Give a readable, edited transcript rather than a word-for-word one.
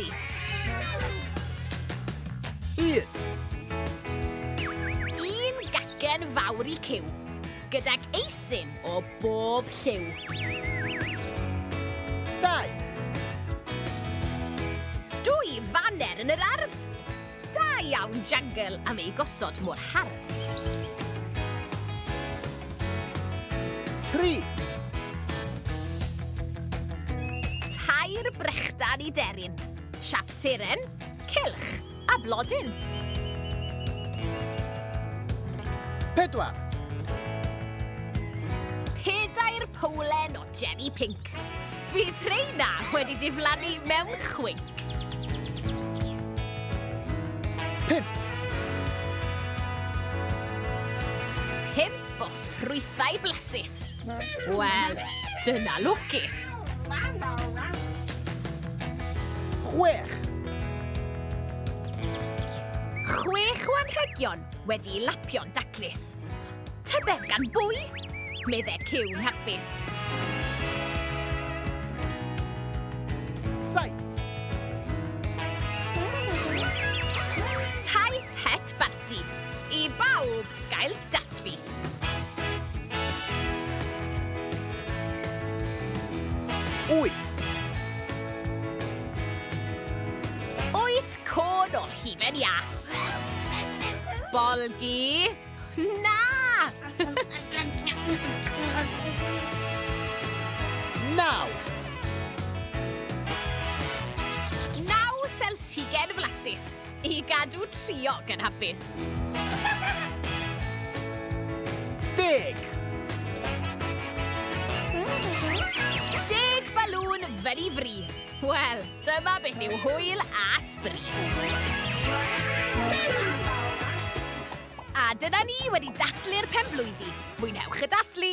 barti. 1. Un gacen fawr I cyw, gydag eisyn o bob lliw. 2. 2 faner yn yr ardd. Da iawn jungle am ei gosod mor hardd. 3. 2 brechdan I deryn. Siap seren, cylch a blodyn. 4. 4 powlen o Jenny Pink. Fydd rheina wedi diflannu mewn chwink. 5. 5 o ffrwythau blasus. Wel, dyna lwcus. 6. 6 o anrhegion wedi lapio'n daclus. Tybed gan bwy? Meddai cyw'n hapus. 7. 7 het barti. I bawb gael dathlu. 8. 8 cod o hufen ia. Bolgi? Na! 9. 9 selsigen flasus. I gadw trio gan hapus. 10. 10 balwn fyny fri. Wel, dyma beth yw hwyl a sbri. A dyna ni wedi dathlu'r penblwydd. Mwynhewch y dathlu!